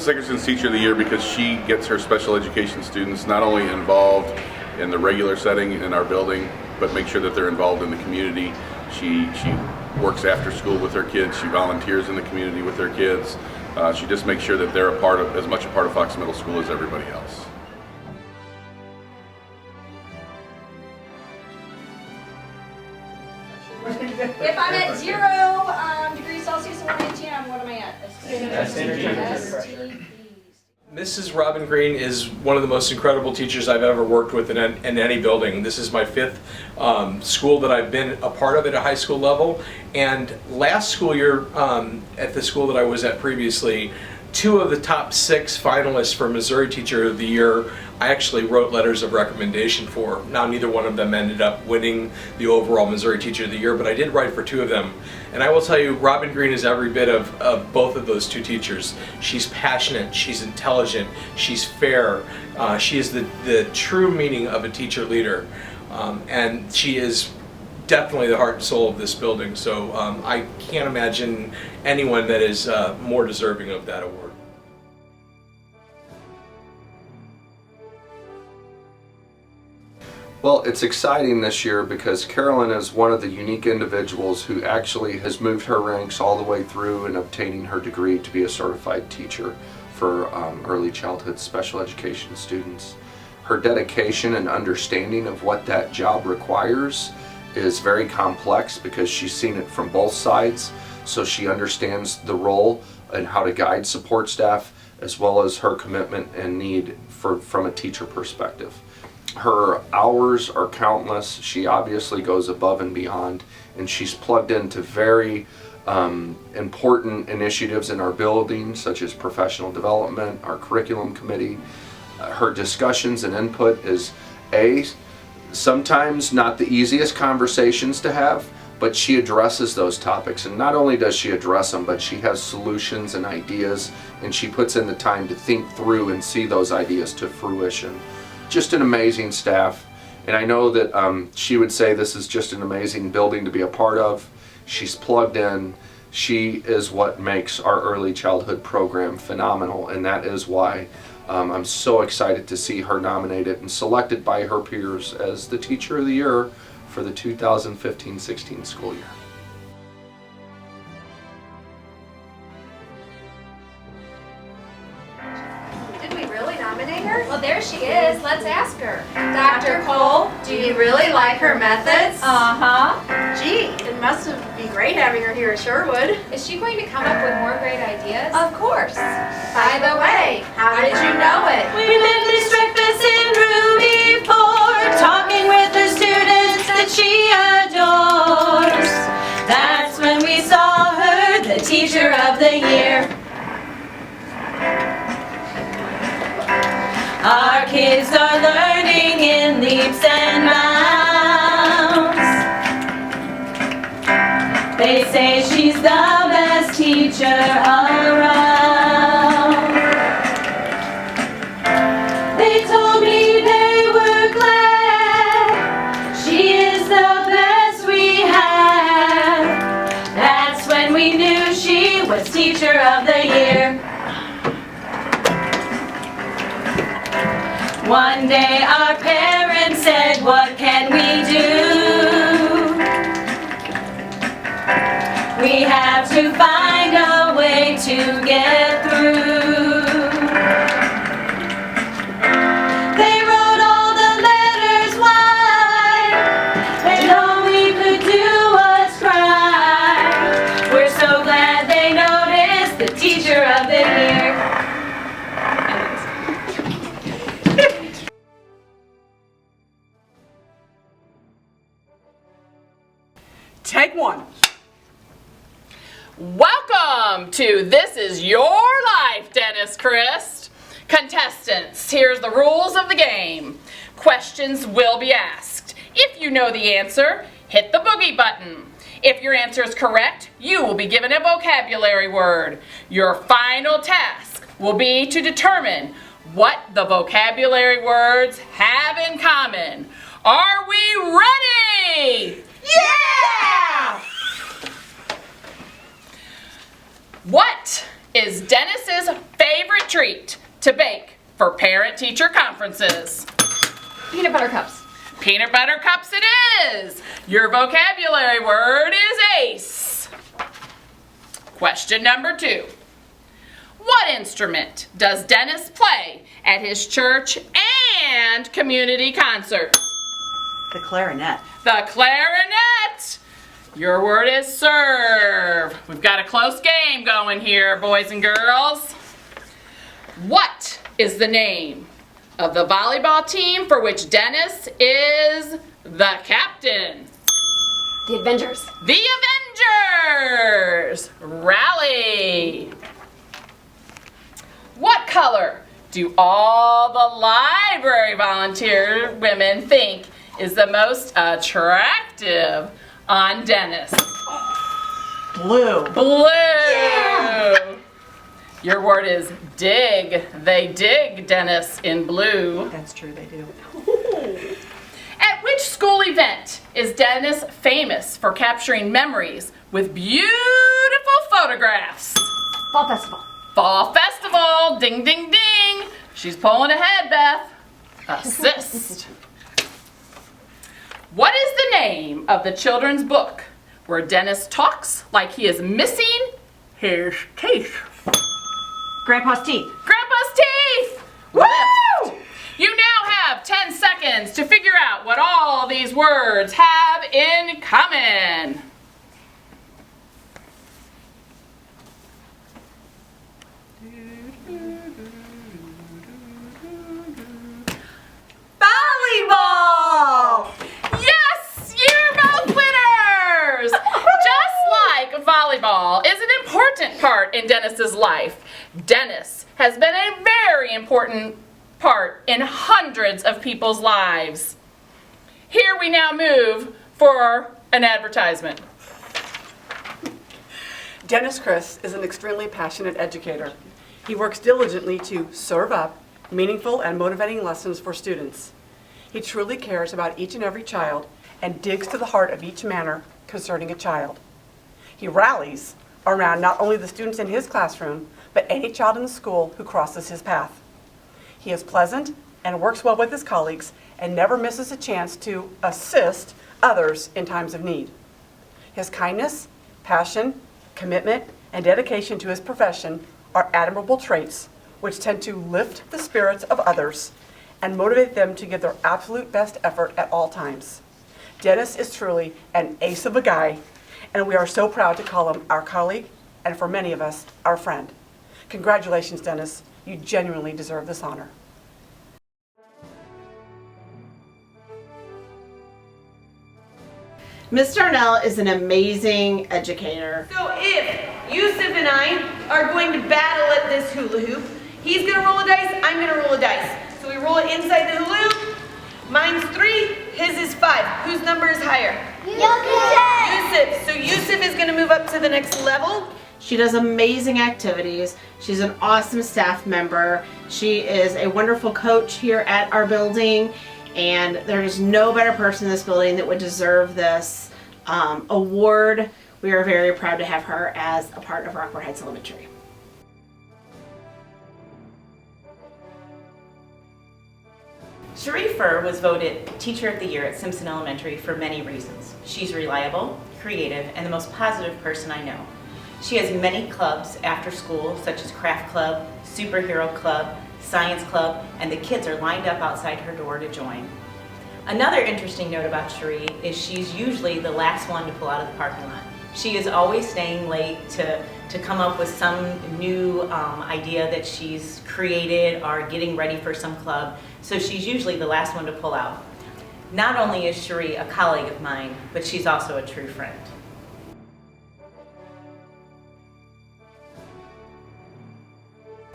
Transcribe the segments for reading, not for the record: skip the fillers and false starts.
Mrs. Hickerson's Teacher of the Year because she gets her special education students not only involved in the regular setting in our building, but make sure that they're involved in the community. She works after school with her kids. She volunteers in the community with her kids. She just makes sure that they're as much a part of Fox Middle School as everybody else. If I'm at 0 degrees Celsius and 118, what am I at? STP. Mrs. Robin Greene is one of the most incredible teachers I've ever worked with in any building. This is my 5th school that I've been a part of at a high school level. And last school year, at the school that I was at previously, 2 of the top 6 finalists for Missouri Teacher of the Year I actually wrote letters of recommendation for. Now neither one of them ended up winning the overall Missouri Teacher of the Year, but I did write for 2 of them. And I will tell you, Robin Greene is every bit of both of those 2 teachers. She's passionate, she's intelligent, she's fair. She is the true meaning of a teacher leader. And she is definitely the heart and soul of this building. So I can't imagine anyone that is more deserving of that award. Well, it's exciting this year because Carolyn is one of the unique individuals who actually has moved her ranks all the way through and obtaining her degree to be a certified teacher for early childhood special education students. Her dedication and understanding of what that job requires is very complex because she's seen it from both sides, so she understands the role and how to guide support staff as well as her commitment and need from a teacher perspective. Her hours are countless. She obviously goes above and beyond, and she's plugged into very important initiatives in our building, such as professional development, our curriculum committee. Her discussions and input is sometimes not the easiest conversations to have, but she addresses those topics. And not only does she address them, but she has solutions and ideas, and she puts in the time to think through and see those ideas to fruition. Just an amazing staff, and I know that she would say this is just an amazing building to be a part of. She's plugged in. She is what makes our early childhood program phenomenal, and that is why I'm so excited to see her nominated and selected by her peers as the Teacher of the Year for the 2015-16 school year. Well, there she is. Let's ask her. Dr. Cole, do you really like her methods? Uh-huh. Gee, it must be great having her here at Sherwood. Is she going to come up with more great ideas? Of course. By the way, how did you know it? We met Miss Streckfuss in Ruby Ford, talking with her students that she adores. That's when we saw her, the Teacher of the Year. Our kids are learning in leaps and bounds. They say she's the best teacher around. They told me they were glad she is the best we have. That's when we knew she was Teacher of the Year. One day our parents said, what can we do? We have to find a way to get through. They wrote all the letters wide. They only could do us cry. We're so glad they noticed the Teacher of the Year. Take 1. Welcome to This Is Your Life, Dennis Kris. Contestants, here's the rules of the game. Questions will be asked. If you know the answer, hit the boogie button. If your answer is correct, you will be given a vocabulary word. Your final task will be to determine what the vocabulary words have in common. Are we ready? Yeah! What is Dennis's favorite treat to bake for parent-teacher conferences? Peanut butter cups. Peanut butter cups it is. Your vocabulary word is ace. Question number 2. What instrument does Dennis play at his church and community concerts? The clarinet. The clarinet. Your word is serve. We've got a close game going here, boys and girls. What is the name of the volleyball team for which Dennis is the captain? The Avengers. The Avengers. Rally. What color do all the library volunteer women think is the most attractive on Dennis? Blue. Blue. Yeah. Your word is dig. They dig Dennis in blue. That's true, they do. At which school event is Dennis famous for capturing memories with beautiful photographs? Fall Festival. Fall Festival. Ding, ding, ding. She's pulling ahead, Beth. Assist. What is the name of the children's book where Dennis talks like he is missing his teeth? Grandpa's teeth. Grandpa's teeth! Woo! You now have 10 seconds to figure out what all these words have in common. Volleyball! Yes, you're both winners! Just like volleyball is an important part in Dennis's life, Dennis has been a very important part in hundreds of people's lives. Here we now move for an advertisement. Dennis Kris is an extremely passionate educator. He works diligently to serve up meaningful and motivating lessons for students. He truly cares about each and every child and digs to the heart of each matter concerning a child. He rallies around not only the students in his classroom, but any child in the school who crosses his path. He is pleasant and works well with his colleagues and never misses a chance to assist others in times of need. His kindness, passion, commitment, and dedication to his profession are admirable traits which tend to lift the spirits of others and motivate them to give their absolute best effort at all times. Dennis is truly an ace of a guy, and we are so proud to call him our colleague, and for many of us, our friend. Congratulations, Dennis. You genuinely deserve this honor. Miss Darnell is an amazing educator. So if Yusuf and I are going to battle at this hula hoop, he's gonna roll a dice, I'm gonna roll a dice. So we roll it inside the hula hoop. Mine's 3, his is 5. Whose number is higher? Yusuf. So Yusuf is gonna move up to the next level. She does amazing activities. She's an awesome staff member. She is a wonderful coach here at our building, and there's no better person in this building that would deserve this award. We are very proud to have her as a part of Rockport Heights Elementary. Cherrie was voted Teacher of the Year at Simpson Elementary for many reasons. She's reliable, creative, and the most positive person I know. She has many clubs after school, such as Craft Club, Superhero Club, Science Club, and the kids are lined up outside her door to join. Another interesting note about Cherrie is she's usually the last one to pull out of the parking lot. She is always staying late to come up with some new idea that she's created or getting ready for some club, so she's usually the last one to pull out. Not only is Cherrie a colleague of mine, but she's also a true friend.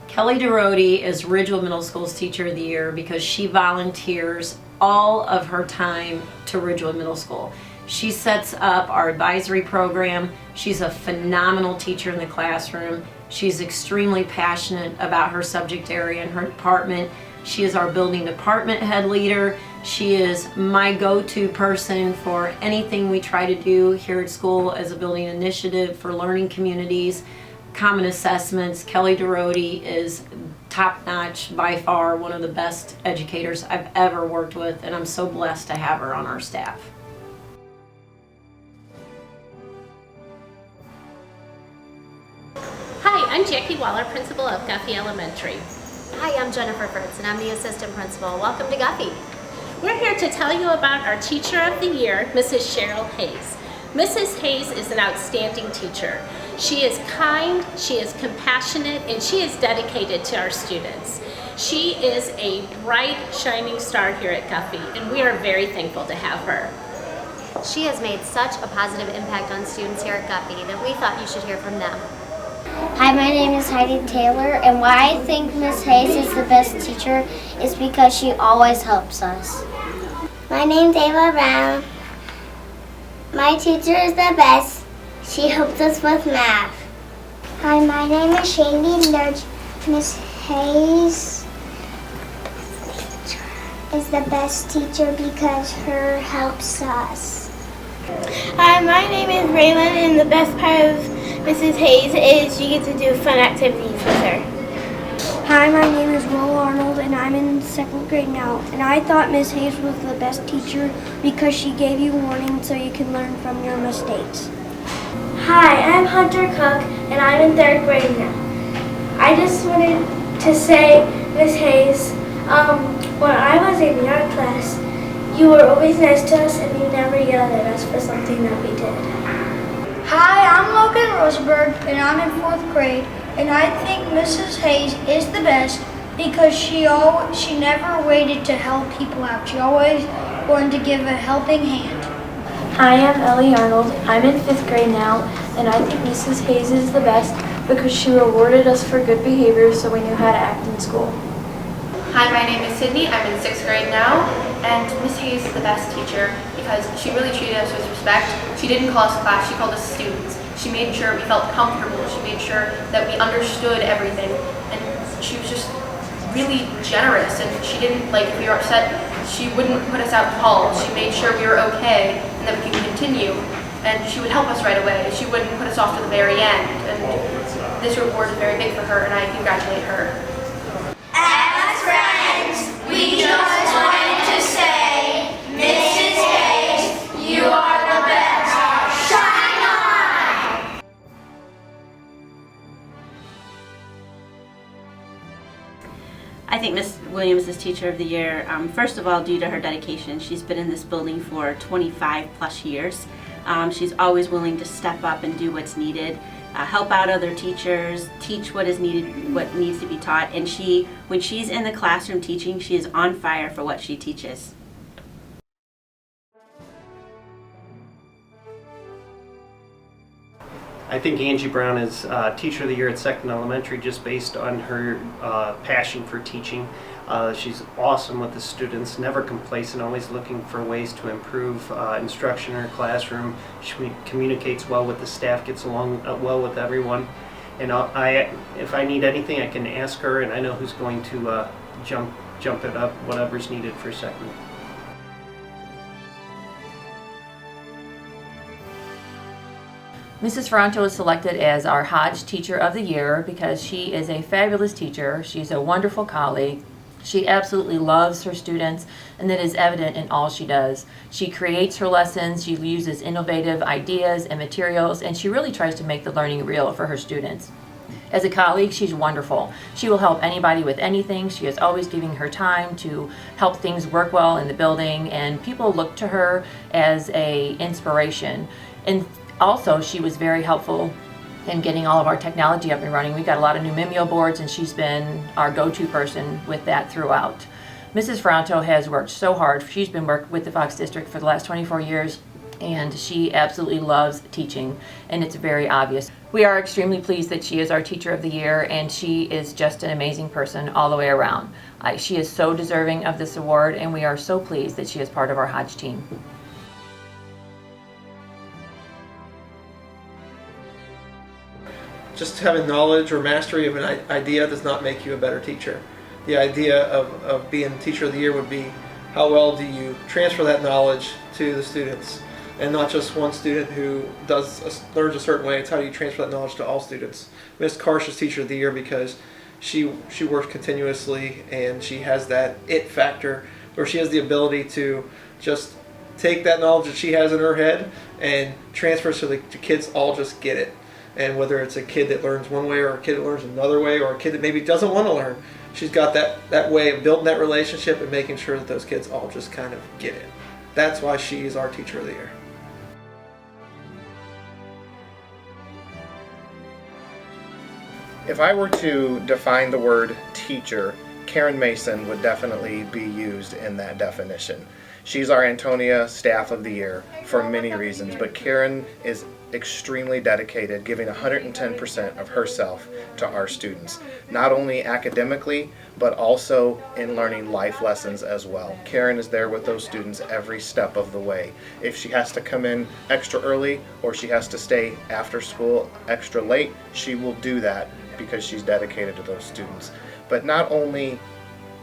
Kelly DeRoode is Ridgewood Middle School's Teacher of the Year because she volunteers all of her time to Ridgewood Middle School. She sets up our advisory program. She's a phenomenal teacher in the classroom. She's extremely passionate about her subject area and her department. She is our building department head leader. She is my go-to person for anything we try to do here at school as a building initiative for learning communities. common assessments. Kelly DeRoode is top-notch, by far one of the best educators I've ever worked with, and I'm so blessed to have her on our staff. Hi, I'm Jackie Waller, principal of Guffey Elementary. Hi, I'm Jennifer Fritz, and I'm the assistant principal. Welcome to Guffey. We're here to tell you about our Teacher of the Year, Mrs. Cheryl Hayes. Mrs. Hayes is an outstanding teacher. She is kind, she is compassionate, and she is dedicated to our students. She is a bright, shining star here at Guffey, and we are very thankful to have her. She has made such a positive impact on students here at Guffey that we thought you should hear from them. Hi, my name is Heidi Taylor, and why I think Miss Hayes is the best teacher is because she always helps us. My name's Ava Brown. My teacher is the best. She helps us with math. Hi, my name is Shandy Nudge. Miss Hayes is the best teacher because her helps us. Hi, my name is Raylan, and the best part of Mrs. Hayes is you get to do fun activities with her. Hi, my name is Will Arnold, and I'm in 2nd grade now. And I thought Miss Hayes was the best teacher because she gave you warning so you can learn from your mistakes. Hi, I'm Hunter Cook, and I'm in 3rd grade now. I just wanted to say, Miss Hayes, when I was in your class, you were always nice to us and you never yelled at us for something that we did. Hi, I'm Logan Rosenberg, and I'm in 4th grade. And I think Mrs. Hayes is the best because she never waited to help people out. She always wanted to give a helping hand. Hi, I'm Ellie Arnold. I'm in 5th grade now, and I think Mrs. Hayes is the best because she rewarded us for good behavior so we knew how to act in school. Hi, my name is Sydney. I'm in 6th grade now, and Miss Hayes is the best teacher because she really treated us with respect. She didn't call us class, she called us students. She made sure we felt comfortable. She made sure that we understood everything, and she was just really generous, and she didn't, like, if we were upset, she wouldn't put us out to halls. She made sure we were okay and that we could continue, and she would help us right away. She wouldn't put us off to the very end, and this reward is very big for her, and I congratulate her. As friends, we just wanted to say, Mrs. Hayes, you are the best. Shine on! I think Miss Williams is Teacher of the Year, first of all, due to her dedication. She's been in this building for 25 plus years. She's always willing to step up and do what's needed, help out other teachers, teach what is needed, what needs to be taught, and when she's in the classroom teaching, she is on fire for what she teaches. I think Angie Brown is Teacher of the Year at Seckman Elementary just based on her passion for teaching. She's awesome with the students, never complacent, always looking for ways to improve instruction in her classroom. She communicates well with the staff, gets along well with everyone. And if I need anything, I can ask her, and I know who's going to jump it up, whatever's needed for Seckman. Mrs. Ferranto was selected as our Hodge Teacher of the Year because she is a fabulous teacher. She's a wonderful colleague. She absolutely loves her students, and that is evident in all she does. She creates her lessons, she uses innovative ideas and materials, and she really tries to make the learning real for her students. As a colleague, she's wonderful. She will help anybody with anything. She is always giving her time to help things work well in the building, and people look to her as an inspiration. And also, she was very helpful in getting all of our technology up and running. We got a lot of new Mimeo boards, and she's been our go-to person with that throughout. Mrs. Ferranto has worked so hard. She's been working with the Fox District for the last 24 years, and she absolutely loves teaching, and it's very obvious. We are extremely pleased that she is our Teacher of the Year, and she is just an amazing person all the way around. She is so deserving of this award, and we are so pleased that she is part of our Hodge team. Just having knowledge or mastery of an idea does not make you a better teacher. The idea of being Teacher of the Year would be how well do you transfer that knowledge to the students. and not just one student who learns a certain way. It's how do you transfer that knowledge to all students. Miss Karsh is Teacher of the Year because she works continuously, and she has that it factor where she has the ability to just take that knowledge that she has in her head and transfer so the kids all just get it. And whether it's a kid that learns one way or a kid that learns another way or a kid that maybe doesn't want to learn, she's got that way of building that relationship and making sure that those kids all just kind of get it. That's why she is our Teacher of the Year. If I were to define the word teacher, Karen Mason would definitely be used in that definition. She's our Antonia Staff of the Year for many reasons, but Karen is extremely dedicated, giving 110% of herself to our students, not only academically, but also in learning life lessons as well. Karen is there with those students every step of the way. If she has to come in extra early or she has to stay after school extra late, she will do that because she's dedicated to those students. But not only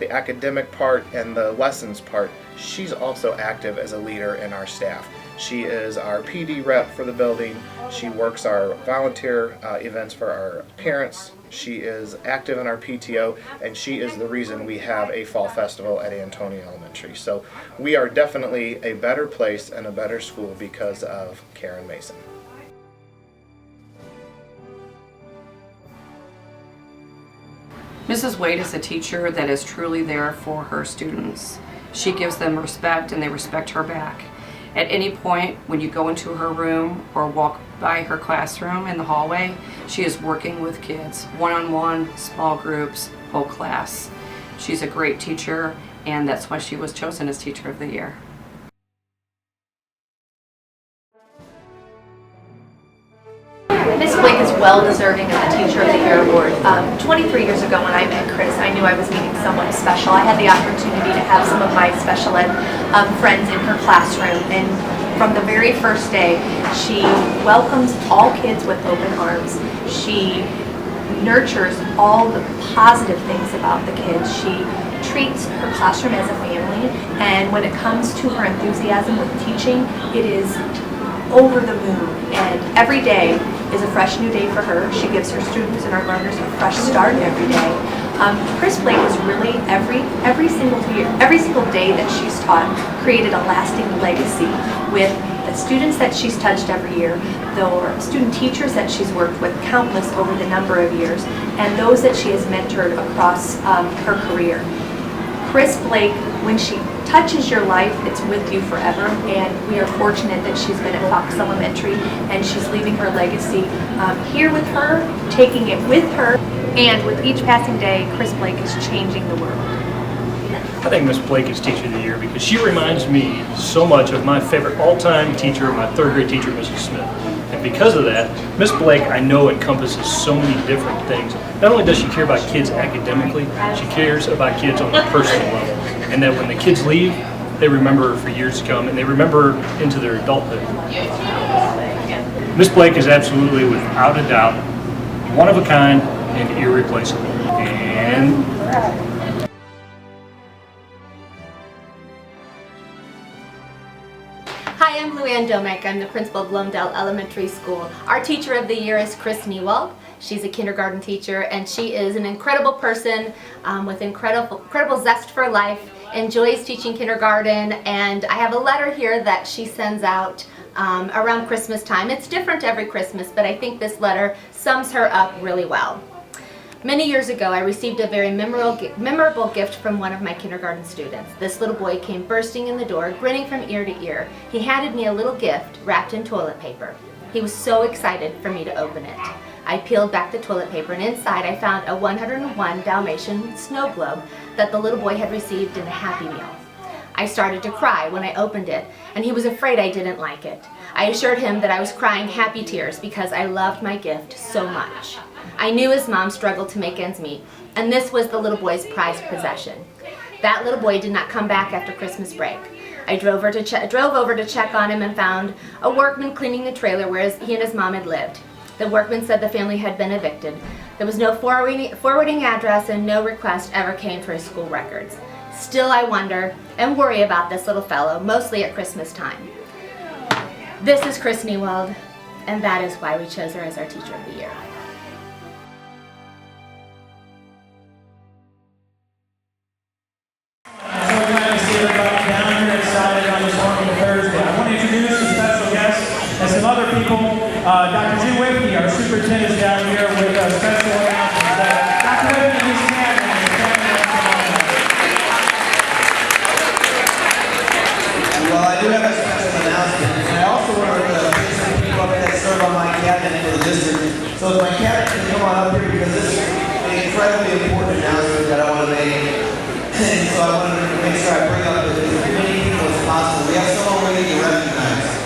the academic part and the lessons part, she's also active as a leader in our staff. She is our PD rep for the building. She works our volunteer events for our parents. She is active in our PTO, and she is the reason we have a fall festival at Antonia Elementary. So we are definitely a better place and a better school because of Karen Mason. Mrs. Wade is a teacher that is truly there for her students. She gives them respect and they respect her back. At any point when you go into her room or walk by her classroom in the hallway, she is working with kids, one-on-one, small groups, whole class. She's a great teacher, and that's why she was chosen as Teacher of the Year. Miss Blake is well deserving of the Teacher of the Year award. 23 years ago when I met Kris, I knew I was meeting someone special. I had the opportunity to have some of my special ed friends in her classroom, and from the very first day, she welcomes all kids with open arms. She nurtures all the positive things about the kids. She treats her classroom as a family, and when it comes to her enthusiasm with teaching, it is over the moon, and every day is a fresh new day for her. She gives her students and our learners a fresh start every day. Kris Blake was really every single day that she's taught created a lasting legacy with the students that she's touched every year, the student teachers that she's worked with countless over the number of years, and those that she has mentored across her career. Kris Blake, when she touches your life, it's with you forever, and we are fortunate that she's been at Fox Elementary and she's leaving her legacy here with her, taking it with her, and with each passing day, Kris Blake is changing the world. I think Miss Blake is Teacher of the Year because she reminds me so much of my favorite all-time teacher, my third grade teacher, Mrs. Smith. And because of that, Miss Blake, I know, encompasses so many different things. Not only does she care about kids academically, she cares about kids on a personal level. And that when the kids leave, they remember her for years to come, and they remember her into their adulthood. Miss Blake is absolutely, without a doubt, one of a kind and irreplaceable. And Hi, I'm Luann Domek. I'm the principal of Dell Elementary School. Our Teacher of the Year is Kris Niewald. She's a kindergarten teacher, and she is an incredible person with incredible zest for life, enjoys teaching kindergarten, and I have a letter here that she sends out around Christmas time. It's different every Christmas, but I think this letter sums her up really well. Many years ago, I received a very memorable gift from one of my kindergarten students. This little boy came bursting in the door, grinning from ear to ear. He handed me a little gift wrapped in toilet paper. He was so excited for me to open it. I peeled back the toilet paper, and inside I found a 101 Dalmatian snow globe that the little boy had received in a Happy Meal. I started to cry when I opened it, and he was afraid I didn't like it. I assured him that I was crying happy tears because I loved my gift so much. I knew his mom struggled to make ends meet, and this was the little boy's prized possession. That little boy did not come back after Christmas break. I drove over to check on him and found a workman cleaning the trailer where he and his mom had lived. The workman said the family had been evicted. There was no forwarding address, and no request ever came for his school records. Still, I wonder and worry about this little fellow, mostly at Christmas time. This is Kris Niewald, and that is why we chose her as our Teacher of the Year. And some other people, Dr. Jim Whitney, our superintendent, is down here with a special announcement. Dr. Whitney, please stand. Well, I do have a special announcement, and I also want to thank some people up that serve on my cabinet for the district. So if my cabinet can come on up here, because this is an incredibly important announcement that I want to make. And so I wanted to make sure I bring up as many people as possible. We have someone we need to recognize.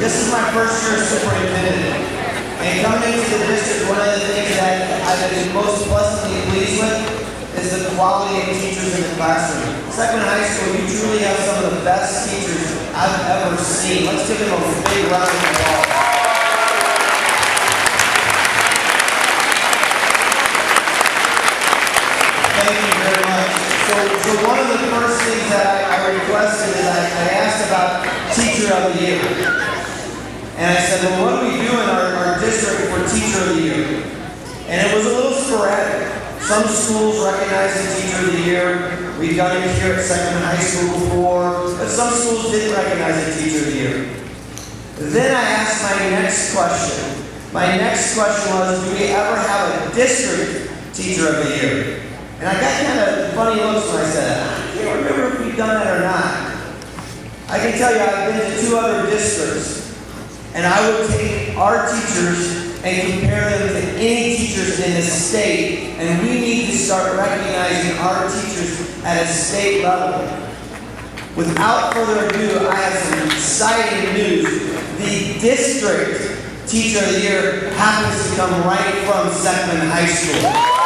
This is my first year as superintendent, and coming into the district, one of the things that I've been most pleasantly pleased with is the quality of teachers in the classroom. Seckman High School, you truly have some of the best teachers I've ever seen. Let's give them a big round of applause. Thank you very much. So one of the first things that I requested is I asked about Teacher of the Year. And I said, well, what do we do in our district for Teacher of the Year? And it was a little sporadic. Some schools recognize the Teacher of the Year. We've done it here at Seckman High School before, but some schools didn't recognize the Teacher of the Year. Then I asked my next question. My next question was, do we ever have a district Teacher of the Year? And I got kind of funny looks when I said that. I can't remember if we've done that or not. I can tell you I've been to 2 other districts. And I would take our teachers and compare them to any teachers in the state, and we need to start recognizing our teachers at a state level. Without further ado, I have some exciting news. The district Teacher of the Year happens to come right from Seckman High School.